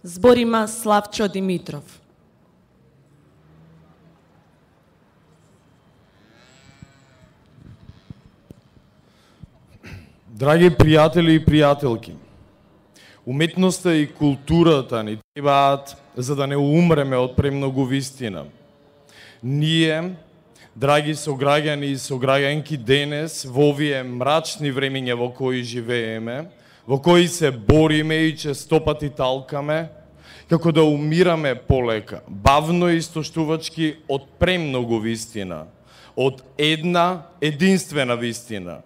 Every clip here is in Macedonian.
Зборима Славчо Димитров. Драги пријатели и пријателки, уметноста и културата ни требаат за да не умреме од премногу вистина. Ние, драги сограѓани и сограѓанки, денес во овие мрачни времиња во кои живееме, во кои се бориме и честопати талкаме, како да умираме полека, бавно и истоштувачки од премногу вистина, од една единствена вистина.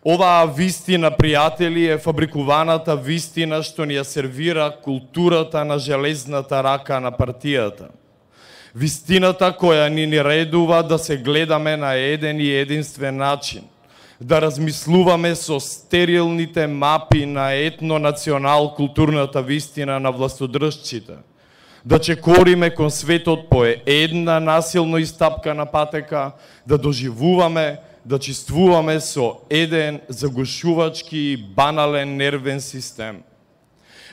Оваа вистина, пријатели, е фабрикуваната вистина што ни ја сервира културата на железната рака на партијата. Вистината која ни редува да се гледаме на еден и единствен начин, да размислуваме со стерилните мапи на етно-национал културната вистина на властодржците, да чекориме кон светот по една насилно истапкана патека, да доживуваме, да чувствуваме со еден загушувачки и банален нервен систем.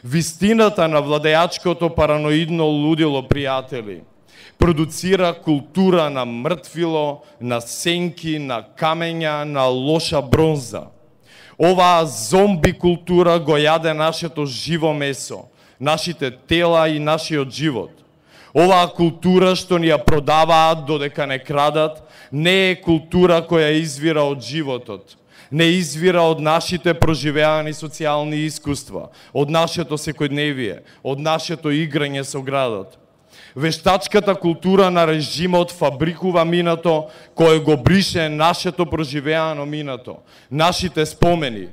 Вистината на владеачкото параноидно лудило, пријатели, продуцира култура на мртвило, на сенки, на камења, на лоша бронза. Оваа зомби култура го јаде нашето живо месо, нашите тела и нашиот живот. Оваа култура што ни ја продаваат додека не крадат, не е култура која извира од животот, не извира од нашите проживеани социјални искуства, од нашето секојдневие, од нашето играње со градот. Вештачката култура на режимот фабрикува минато, кој го брише нашето проживеано минато, нашите спомени.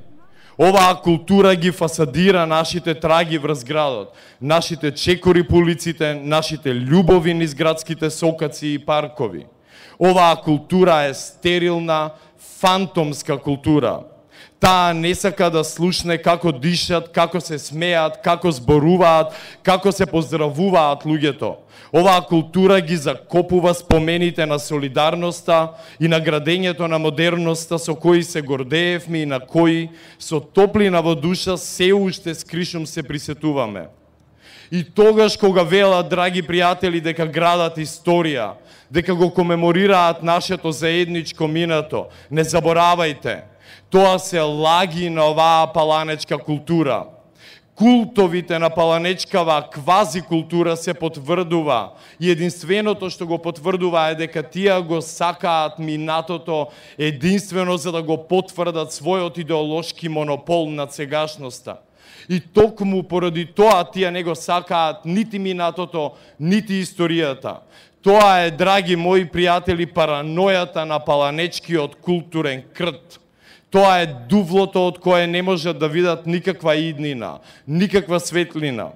Оваа култура ги фасадира нашите траги врз градот, нашите чекори по улиците, нашите љубови низ градските сокаци и паркови. Оваа култура е стерилна, фантомска култура. Таа не сака да слушне како дишат, како се смеат, како зборуваат, како се поздравуваат луѓето. Оваа култура ги закопува спомените на солидарноста и на градењето на модерноста со кои се гордеевме и на кои со топлина во душа се уште скришум се присетуваме. И тогаш кога велат, драги пријатели, дека градат историја, дека го комеморираат нашето заедничко минато, не заборавајте, тоа се лаги на оваа паланечка култура. Култовите на паланечкава квази култура се потврдува и единственото што го потврдува е дека тие го сакаат минатото единствено за да го потврдат својот идеолошки монопол над сегашноста. И токму поради тоа тие не го сакаат нити минатото, нити историјата. Тоа е, драги мои пријатели, паранојата на паланечкиот културен крт. Тоа е дувлото од кое не можат да видат никаква иднина, никаква светлина.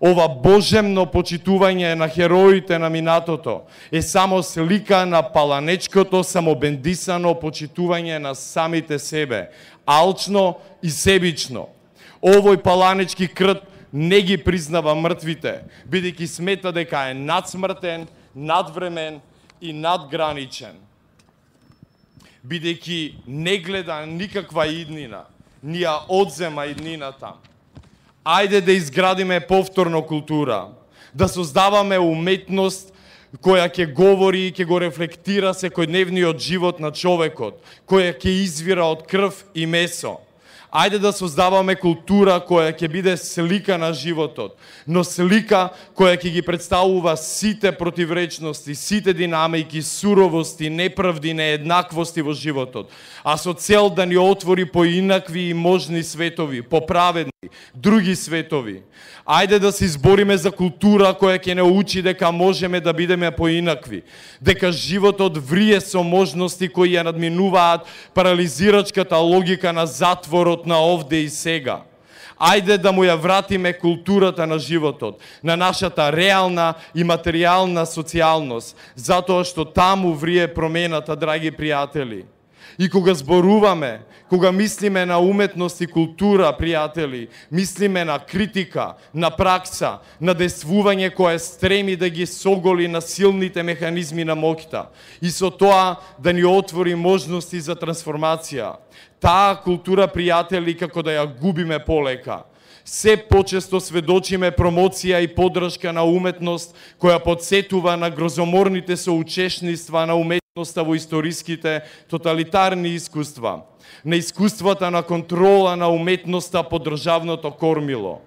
Ова божемно почитување на хероите на минатото е само слика на паланечкото самобендисано почитување на самите себе, алчно и себично. Овој паланечки крт не ги признава мртвите, бидејќи смета дека е надсмртен, надвремен и надграничен. Бидејќи не гледа никаква иднина, ни ја одзема иднината. Ајде да изградиме повторно култура, да создаваме уметност која ќе говори и ќе го рефлектира секојдневниот живот на човекот, која ќе извира од крв и месо. Ајде да создаваме култура која ќе биде слика на животот, но слика која ќе ги представува сите противречности, сите динамики, суровости, неправди, нееднаквости во животот, а со цел да ни отвори поинакви и можни светови, поправедни, други светови. Ајде да се избориме за култура која ќе не учи дека можеме да бидеме поинакви, дека животот врие со можности кои ја надминуваат парализирачката логика на затворот на овде и сега. Ајде да му ја вратиме културата на животот, на нашата реална и материјална социјалност, затоа што таму врие промената, драги пријатели. И кога зборуваме, кога мислиме на уметност и култура, пријатели, мислиме на критика, на пракса, на действување кое стреми да ги соголи на силните механизми на моќта и со тоа да ни отвори можности за трансформација. Таа култура, пријатели, како да ја губиме полека. Се почесто сведочиме промоција и поддршка на уметност која подсетува на грозоморните соучесниства на уметноста во историските тоталитарни искуства, на искуствата на контрола на уметноста под државното кормило.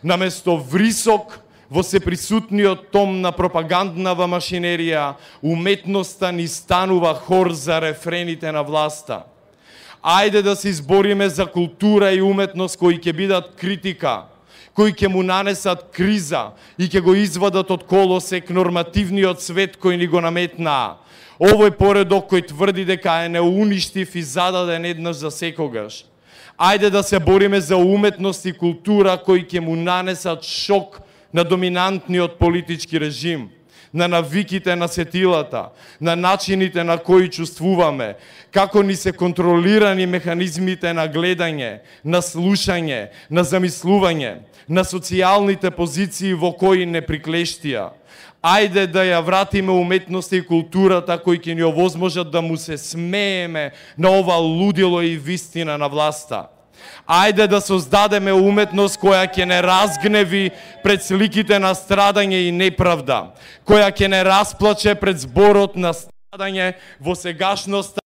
Наместо врисок во сеприсутниот том на пропаганднава машинерија, уметноста ни станува хор за рефрените на власта. Ајде да се избориме за култура и уметност кои ќе бидат критика, кои ќе му нанесат криза и ќе го извадат од колосек нормативниот свет кој ни го наметнаа. Овој поредок кој тврди дека е неуништив и зададен еднаш за секогаш. Ајде да се бориме за уметност и култура кои ќе му нанесат шок на доминантниот политички режим, на навиките на сетилата, на начините на кои чувствуваме, како ни се контролирани механизмите на гледање, на слушање, на замислување, на социјалните позиции во кои не приклештија. Ајде да ја вратиме уметноста и културата кои ќе ни овозможат да му се смееме на ова лудило и вистина на власта. Ајде да создадеме уметност која ќе не разгневи пред сликите на страдање и неправда, која ќе не расплаче пред зборот на страдање во сегашноста,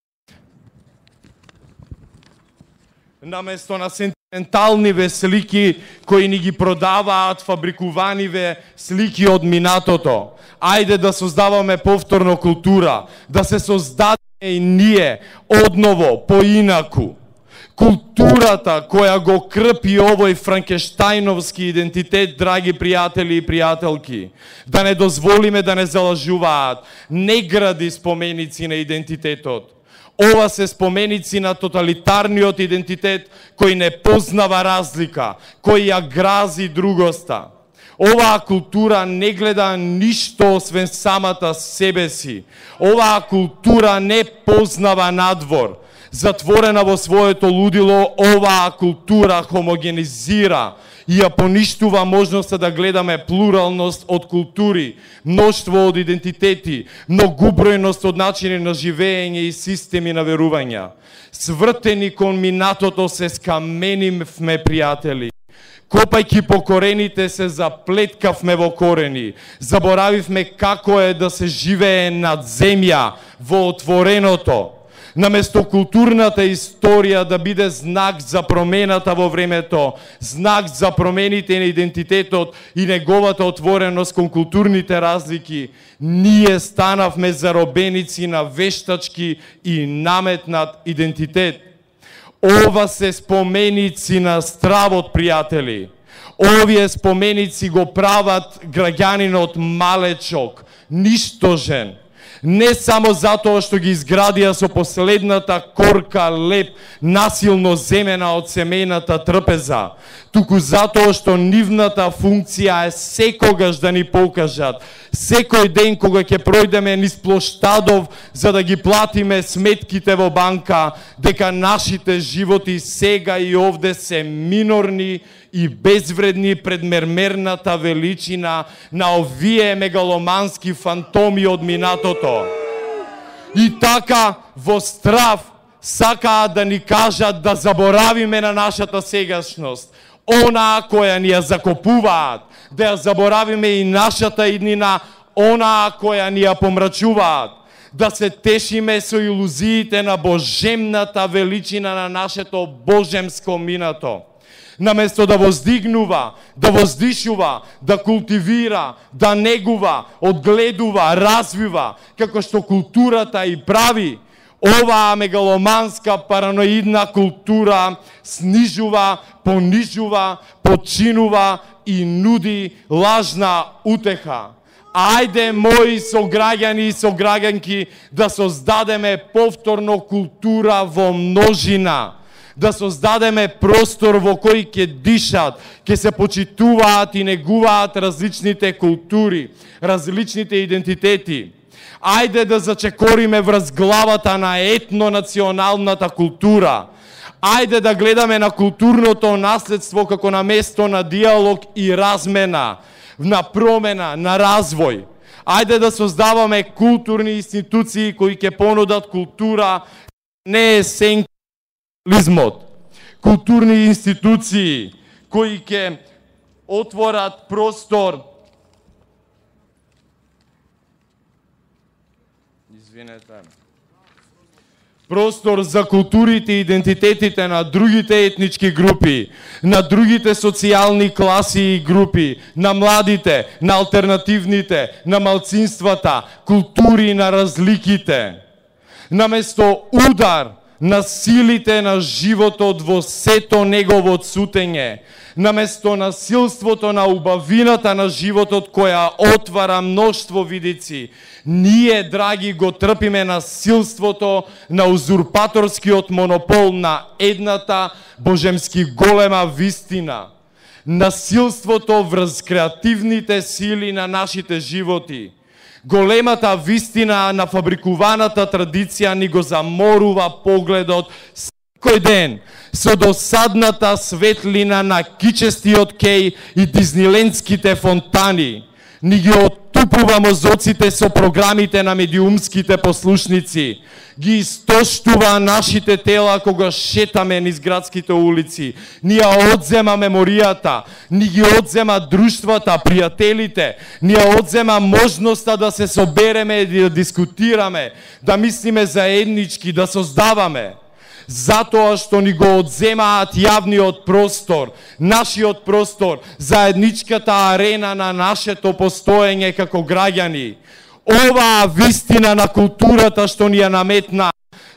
наместо на сентименталниве слики кои ни ги продаваат фабрикуваниве слики од минатото. Ајде да создаваме повторно култура, да се создадеме и ние одново поинаку. Културата која го крпи овој франкештајновски идентитет, драги пријатели и пријателки, да не дозволиме да не залажуваат, не гради споменици на идентитетот. Ова се споменици на тоталитарниот идентитет кој не познава разлика, кој ја грази другоста. Оваа култура не гледа ништо освен самата себе си. Оваа култура не познава надвор. Затворена во своето лудило, оваа култура хомогенизира и ја поништува можноста да гледаме плуралност од култури, мноштво од идентитети, многубројност од начини на живење и системи на верувања. Свртени кон минатото се скаменивме, пријатели. Копајки по корените се заплеткавме во корени. Заборавивме како е да се живее над земја, во отвореното. Наместо културната историја да биде знак за промената во времето, знак за промените на идентитетот и неговата отвореност кон културните разлики, ние станавме заробеници на вештачки и наметнат идентитет. Ова се споменици на стравот, пријатели. Овие споменици го прават граѓанинот малечок, ништожен. Не само затоа што ги изградија со последната корка леп насилно земена од семејната трпеза, туку затоа што нивната функција е секогаш да ни покажат, секој ден кога ќе пројдеме низ плоштадов за да ги платиме сметките во банка, дека нашите животи сега и овде се минорни и безвредни пред мермерната величина на овие мегаломански фантоми од минатото. И така во страв сакаат да ни кажат да заборавиме на нашата сегашност, онаа која ни ја закопуваат, да ја заборавиме и нашата иднина, онаа која ни ја помрачуваат, да се тешиме со илузиите на божемната величина на нашето божемско минато. Наместо да воздигнува, да воздишува, да култивира, да негува, одгледува, развива, како што културата и прави, оваа мегаломанска параноидна култура снижува, понижува, подчинува и нуди лажна утеха. Ајде, мои сограѓани и сограѓанки, да создадеме повторно култура во множина, да создадеме простор во кој ќе дишат, ќе се почитуваат и негуваат различните култури, различните идентитети. Ајде да зачекориме врз главата на етнонационалната култура. Ајде да гледаме на културното наследство како на место на диалог и размена, на промена, на развој. Ајде да создаваме културни институции кои ќе понудат култура, не е сенкализмот. Културни институции кои ќе отворат простор. Простор за културите и идентитетите на другите етнички групи, на другите социјални класи и групи, на младите, на алтернативните, на малцинствата, култури на разликите. Наместо удар на силите на животот во сето негово цутење, наместо насилството на убавината на животот која отвара мноштво видици, ние, драги, го трпиме насилството на узурпаторскиот монопол на едната божемски голема вистина. Насилството врз креативните сили на нашите животи. Големата вистина на фабрикуваната традиција ни го заморува погледот секој ден со досадната светлина на кичестиот кеј и дизнилендските фонтани. Ни ги оттупува мозоците со програмите на медиумските послушници. Ги истоштува нашите тела кога шетаме низ градските улици. Ни ја одзема меморијата, ни ги одзема друштвата, пријателите, ни ја одзема можноста да се собереме и да дискутираме, да мислиме заеднички, да создаваме. Затоа што ни го одземаат јавниот простор, нашиот простор, заедничката арена на нашето постоење како граѓани. Оваа вистина на културата што ни ја наметна,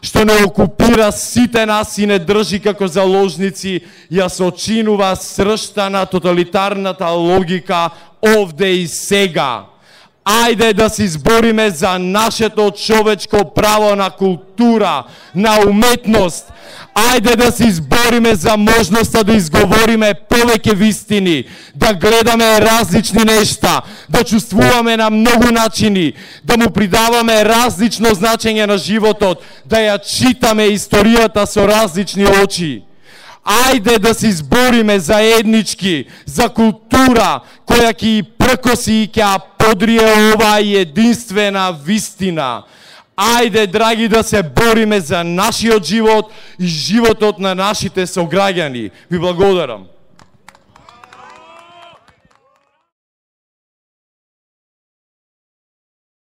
што не окупира сите нас и не држи како заложници, ја сочинува сршта на тоталитарната логика овде и сега. Ајде да се избориме за нашето човечко право на култура, на уметност. Ајде да се избориме за можноста да изговориме повеќе вистини, да гледаме различни нешта, да чувствуваме на многу начини, да му придаваме различно значење на животот, да ја читаме историјата со различни очи. Ајде да се избориме заеднички за култура која ќе пркоси и ќе подрие оваа единствена вистина. Ајде, драги, да се бориме за нашиот живот и животот на нашите сограѓани. Ви благодарам.